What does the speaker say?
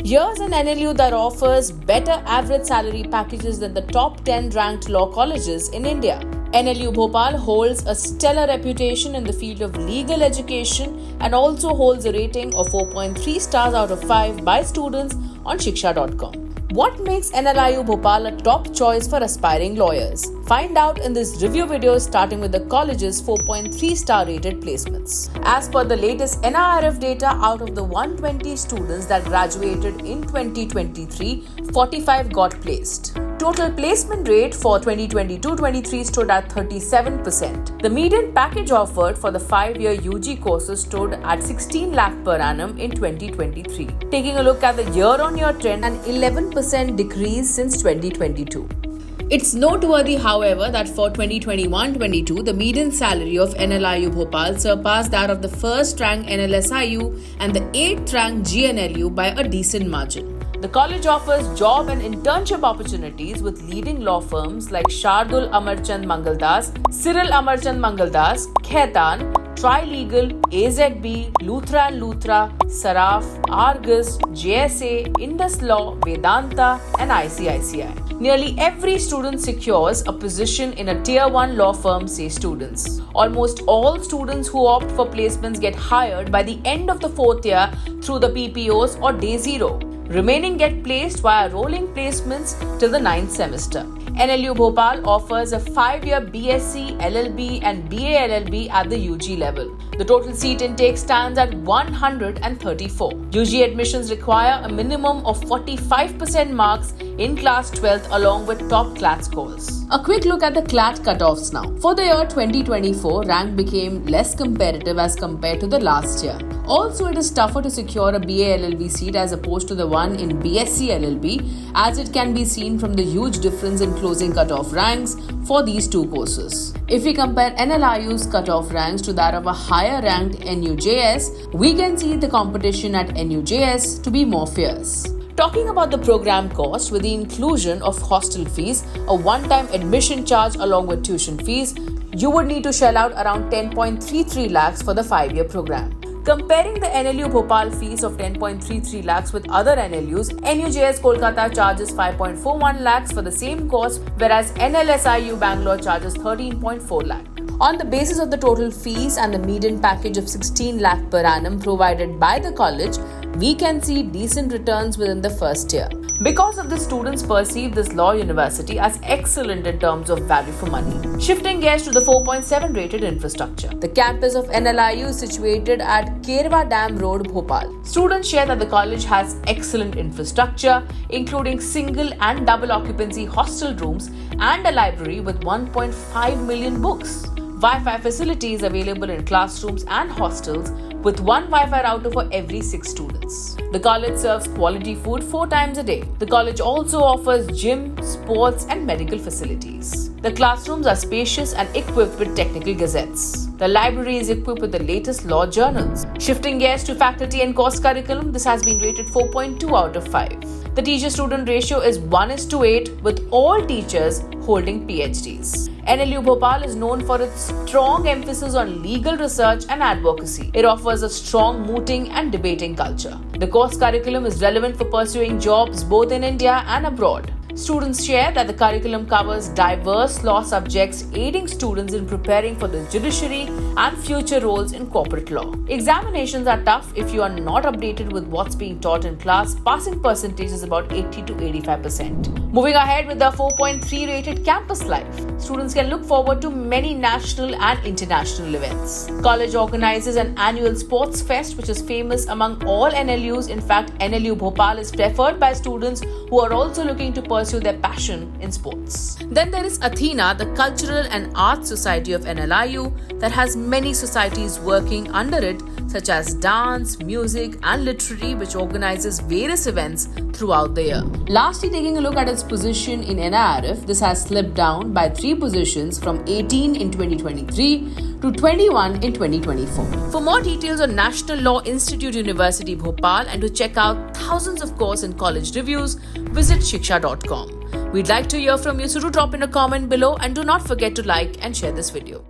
Here's an NLU that offers better average salary packages than the top 10 ranked law colleges in India. NLU Bhopal holds a stellar reputation in the field of legal education and also holds a rating of 4.3 stars out of 5 by students on Shiksha.com. What makes NLIU Bhopal a top choice for aspiring lawyers? Find out in this review video starting with the college's 4.3 star rated placements. As per the latest NIRF data, out of the 120 students that graduated in 2023, 45 got placed. Total placement rate for 2022-23 stood at 37%. The median package offered for the 5-year UG courses stood at 16 lakh per annum in 2023. Taking a look at the year-on-year trend, an 11% decrease since 2022. It's noteworthy, however, that for 2021-22, the median salary of NLIU Bhopal surpassed that of the first rank NLSIU and the 8th rank GNLU by a decent margin. The college offers job and internship opportunities with leading law firms like Shardul Amarchand Mangaldas, Cyril Amarchand Mangaldas, Khaitan, Trilegal, AZB, Luthra & Luthra, Saraf, Argus, JSA, Indus Law, Vedanta and ICICI. Nearly every student secures a position in a Tier 1 law firm, say students. Almost all students who opt for placements get hired by the end of the 4th year through the PPOs or Day Zero. Remaining get placed via rolling placements till the 9th semester. NLU Bhopal offers a 5-year BSc, LLB and BA LLB at the UG level. The total seat intake stands at 134. UG admissions require a minimum of 45% marks in class 12th along with top CLAT scores. A quick look at the CLAT cutoffs now. For the year 2024, rank became less competitive as compared to the last year. Also, it is tougher to secure a BA LLB seat as opposed to the one in BSc LLB, as it can be seen from the huge difference in closing cutoff ranks for these two courses. If we compare NLIU's cutoff ranks to that of a higher ranked NUJS, we can see the competition at NUJS to be more fierce. Talking about the program cost, with the inclusion of hostel fees, a one-time admission charge along with tuition fees, you would need to shell out around 10.33 lakhs for the 5-year program. Comparing the NLU Bhopal fees of 10.33 lakhs with other NLUs, NUJS Kolkata charges 5.41 lakhs for the same course, whereas NLSIU Bangalore charges 13.4 lakh. On the basis of the total fees and the median package of 16 lakh per annum provided by the college, we can see decent returns within the first year. Because of this, students perceive this law university as excellent in terms of value for money. Shifting gears to the 4.7 rated infrastructure. The campus of NLIU is situated at Kerwa Dam Road, Bhopal. Students share that the college has excellent infrastructure, including single and double occupancy hostel rooms and a library with 1.5 million books. Wi-Fi facilities available in classrooms and hostels with one Wi-Fi router for every 6 students. The college serves quality food 4 times a day. The college also offers gym, sports and medical facilities. The classrooms are spacious and equipped with technical gazettes. The library is equipped with the latest law journals. Shifting gears to faculty and course curriculum, this has been rated 4.2 out of 5. The teacher-student ratio is 1:8 with all teachers holding PhDs. NLU Bhopal is known for its strong emphasis on legal research and advocacy. It offers a strong mooting and debating culture. The course curriculum is relevant for pursuing jobs both in India and abroad. Students share that the curriculum covers diverse law subjects, aiding students in preparing for the judiciary and future roles in corporate law. Examinations are tough if you are not updated with what's being taught in class. Passing percentage is about 80 to 85%. Moving ahead with the 4.3 rated campus life, students can look forward to many national and international events. College organizes an annual sports fest which is famous among all NLUs. In fact, NLU Bhopal is preferred by students who are also looking to pursue their passion in sports. Then there is Athena, the cultural and arts society of NLIU that has many societies working under it, such as dance, music and literary, which organizes various events throughout the year. Lastly, taking a look at its position in NIRF, this has slipped down by 3 positions from 18 in 2023 to 21 in 2024. For more details on National Law Institute University Bhopal and to check out thousands of course and college reviews, visit Shiksha.com. We'd like to hear from you, so do drop in a comment below and do not forget to like and share this video.